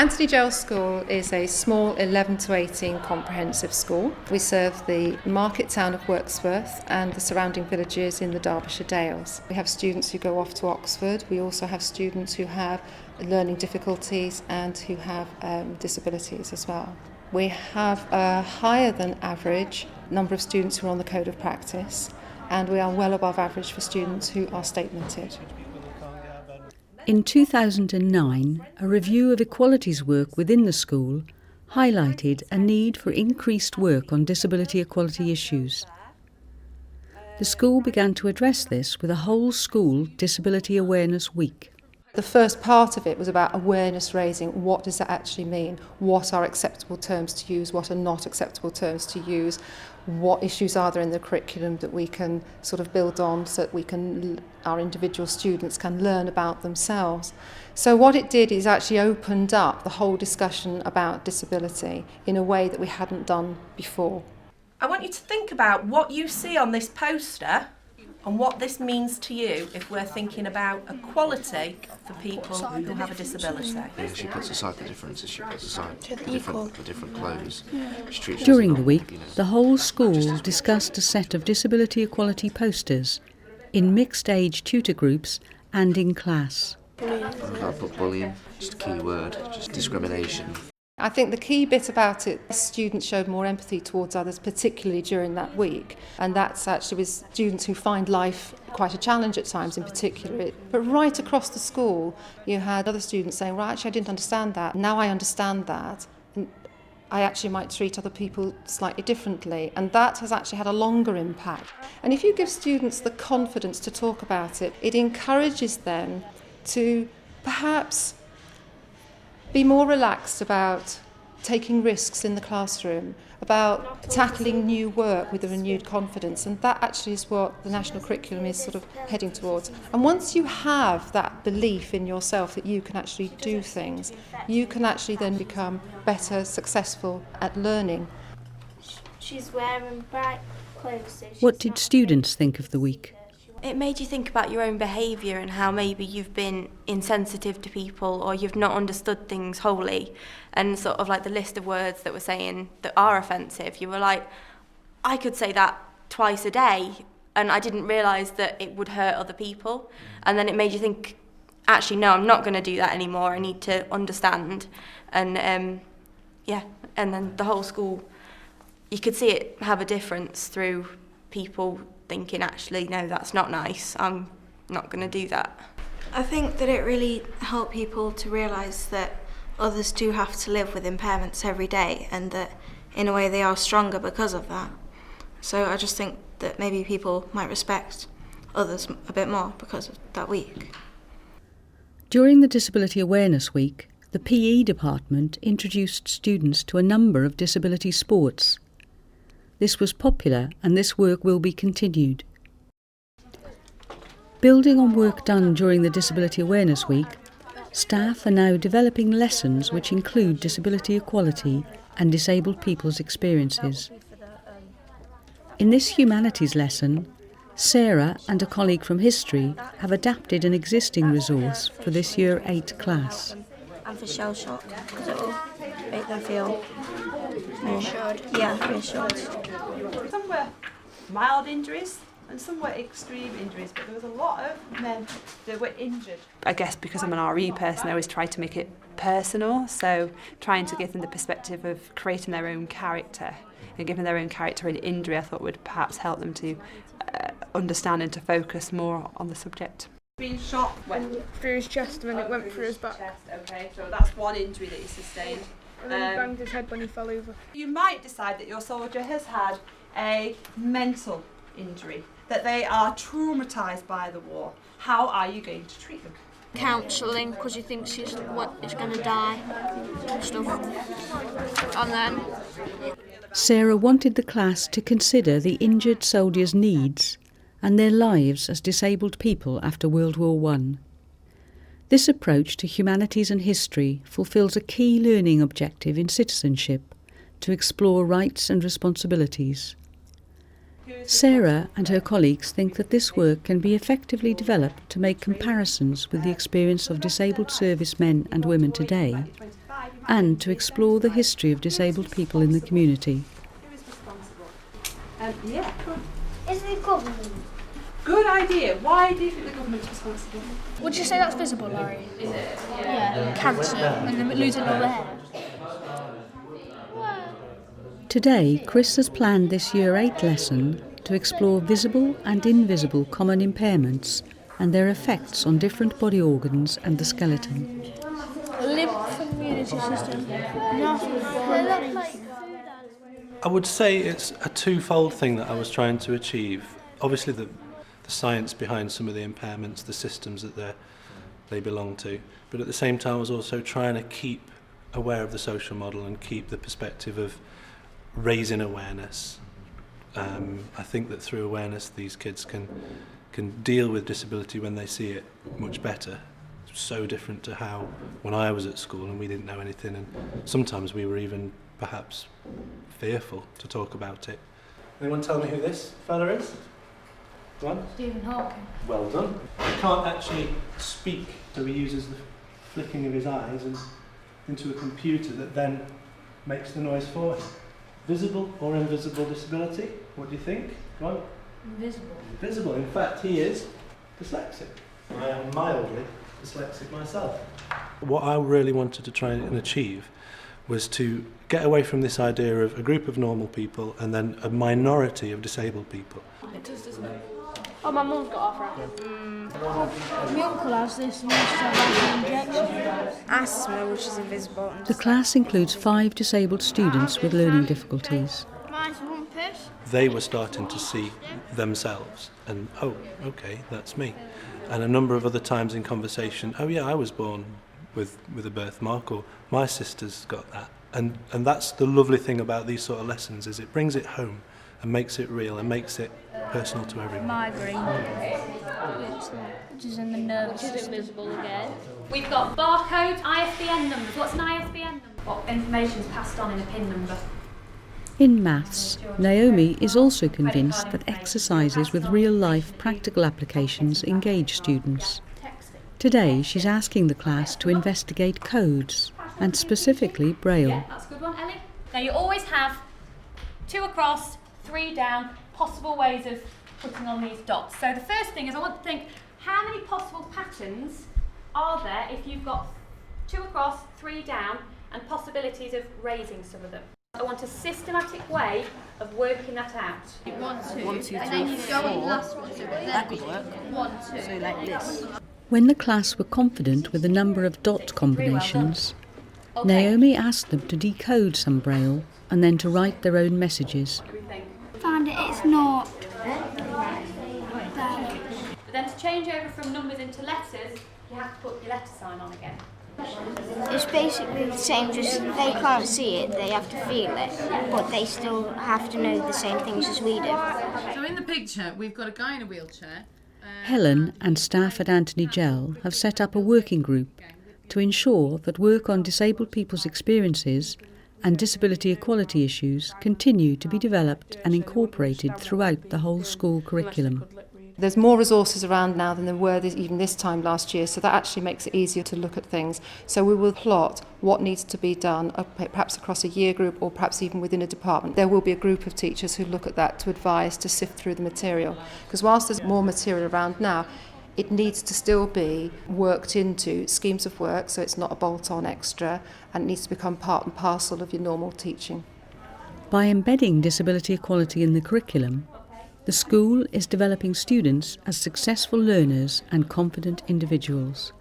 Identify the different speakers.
Speaker 1: Anthony Gell School is a small 11 to 18 comprehensive school. We serve the market town of Wirksworth and the surrounding villages in the Derbyshire Dales. We have students who go off to Oxford. We also have students who have learning difficulties and who have disabilities as well. We have a higher than average number of students who are on the code of practice, and we are well above average for students who are statemented.
Speaker 2: In 2009, a review of equalities work within the school highlighted a need for increased work on disability equality issues. The school began to address this with a whole school Disability Awareness Week.
Speaker 1: The first part of it was about awareness raising. What does that actually mean? What are acceptable terms to use? What are not acceptable terms to use? What issues are there in the curriculum that we can sort of build on so that our individual students can learn about themselves? So what it did is actually opened up the whole discussion about disability in a way that we hadn't done before.
Speaker 3: I want you to think about what you see on this poster and what this means to you if we're thinking about equality for people who have a disability.
Speaker 4: Yeah, she puts aside the differences, she puts aside the different clothes.
Speaker 2: During the week, the whole school discussed a set of disability equality posters in mixed-age tutor groups and in class.
Speaker 4: I put bullying, just a key word, just discrimination.
Speaker 1: I think the key bit about it, students showed more empathy towards others, particularly during that week. And that's actually with students who find life quite a challenge at times in particular. But right across the school, you had other students saying, well, actually, I didn't understand that. Now I understand that. And I actually might treat other people slightly differently. And that has actually had a longer impact. And if you give students the confidence to talk about it, it encourages them to perhaps be more relaxed about taking risks in the classroom, about tackling new work with a renewed confidence, and that actually is what the national curriculum is sort of heading towards. And once you have that belief in yourself that you can actually do things, you can actually then become better, successful at learning.
Speaker 5: She's wearing bright clothes.
Speaker 2: What did students think of the week?
Speaker 6: It made you think about your own behaviour and how maybe you've been insensitive to people or you've not understood things wholly, and sort of like the list of words that we're saying that are offensive. You were like, I could say that twice a day and I didn't realise that it would hurt other people. And then it made you think, actually, no, I'm not going to do that anymore. I need to understand. And and then the whole school, you could see it have a difference through people thinking, actually, no, that's not nice, I'm not going to do that.
Speaker 7: I think that it really helped people to realise that others do have to live with impairments every day and that in a way they are stronger because of that. So I just think that maybe people might respect others a bit more because of that week.
Speaker 2: During the Disability Awareness Week, the PE department introduced students to a number of disability sports. This was popular and this work will be continued. Building on work done during the Disability Awareness Week, staff are now developing lessons which include disability equality and disabled people's experiences. In this humanities lesson, Sarah and a colleague from history have adapted an existing resource for this Year 8 class.
Speaker 7: And for shell shock, because it will make them feel reassured. Yeah, reassured.
Speaker 3: Some were mild injuries and some were extreme injuries, but there was a lot of men that were injured. I guess because I'm an RE person, I always try to make it personal, so trying to give them the perspective of creating their own character and giving their own character an injury, I thought would perhaps help them to understand and to focus more on the subject. Being shot
Speaker 8: went through his chest and then it went through his back.
Speaker 3: Okay, so that's one injury that he sustained.
Speaker 8: And then he banged his head when he fell over.
Speaker 3: You might decide that your soldier has had a mental injury, that they are traumatised by the war. How are you going to treat them?
Speaker 5: Counselling, because he thinks he's going to die and stuff. And then
Speaker 2: Sarah wanted the class to consider the injured soldiers' needs and their lives as disabled people after World War I. This approach to humanities and history fulfills a key learning objective in citizenship, to explore rights and responsibilities. Sarah and her colleagues think that this work can be effectively developed to make comparisons with the experience of disabled servicemen and women today and to explore the history of disabled people in the community.
Speaker 3: Yeah.
Speaker 5: Is the government?
Speaker 3: Good idea. Why do you think the government's responsible?
Speaker 8: Would you say that's visible, Larry?
Speaker 3: Is it?
Speaker 8: Yeah. Cancer and then losing all the hair.
Speaker 2: Today, Chris has planned this Year 8 lesson to explore visible and invisible common impairments and their effects on different body organs and the skeleton.
Speaker 8: Lymph and immunity system.
Speaker 9: I would say it's a twofold thing that I was trying to achieve. Obviously the science behind some of the impairments, the systems that they belong to, but at the same time I was also trying to keep aware of the social model and keep the perspective of raising awareness. I think that through awareness these kids can deal with disability when they see it much better. It's so different to how when I was at school and we didn't know anything, and sometimes we were even perhaps fearful to talk about it. Anyone tell me who this fella is? Go on.
Speaker 8: Stephen Hawking.
Speaker 9: Well done. He can't actually speak, so he uses the flicking of his eyes and into a computer that then makes the noise for him. Visible or invisible disability? What do you think? Go on.
Speaker 8: Invisible.
Speaker 9: Invisible. In fact, he is dyslexic. I am mildly dyslexic myself. What I really wanted to try and achieve was to get away from this idea of a group of normal people and then a minority of disabled people.
Speaker 8: It does, doesn't it? Oh, my mum's got arthritis. My uncle has this and he used to have injection.
Speaker 7: Asthma, which is invisible.
Speaker 2: The class includes 5 disabled students with learning difficulties.
Speaker 5: Mine's rumpus.
Speaker 9: They were starting to see themselves and, oh, okay, that's me. And a number of other times in conversation, oh yeah, I was born with a birthmark, or my sister's got that. And that's the lovely thing about these sort of lessons, is it brings it home and makes it real and makes it personal to everyone.
Speaker 5: Migraine. Which is in the nervous system. Which is invisible again.
Speaker 10: We've got barcodes, ISBN numbers. What's an ISBN number? What information's passed on in a PIN number?
Speaker 2: In maths, Naomi is also convinced that exercises with real-life practical applications engage students. Today, she's asking the class to investigate codes, and specifically Braille.
Speaker 10: Yeah, that's a good one, Ellie. Now you always have 2 across, 3 down, possible ways of putting on these dots. So the first thing is I want to think, how many possible patterns are there if you've got 2 across, 3 down, and possibilities of raising some of them? I want a systematic way of working that out.
Speaker 5: 1, 2, 1, 2, 3, and then you go on the last one. So that could work. 1, 2. So like this.
Speaker 2: When the class were confident with the number of dot combinations, Naomi asked them to decode some Braille and then to write their own messages.
Speaker 5: Found it, it's not.
Speaker 10: But then to change over from numbers into letters, you have to put your letter sign on again.
Speaker 5: It's basically the same, just they can't see it, they have to feel it, but they still have to know the same things as we do.
Speaker 11: So in the picture, we've got a guy in a wheelchair.
Speaker 2: Helen and staff at Anthony Gell have set up a working group to ensure that work on disabled people's experiences and disability equality issues continue to be developed and incorporated throughout the whole school curriculum.
Speaker 1: There's more resources around now than there were even this time last year, so that actually makes it easier to look at things. So we will plot what needs to be done, perhaps across a year group or perhaps even within a department. There will be a group of teachers who look at that to advise, to sift through the material. Because whilst there's more material around now, it needs to still be worked into schemes of work, so it's not a bolt-on extra, and it needs to become part and parcel of your normal teaching.
Speaker 2: By embedding disability equality in the curriculum, the school is developing students as successful learners and confident individuals.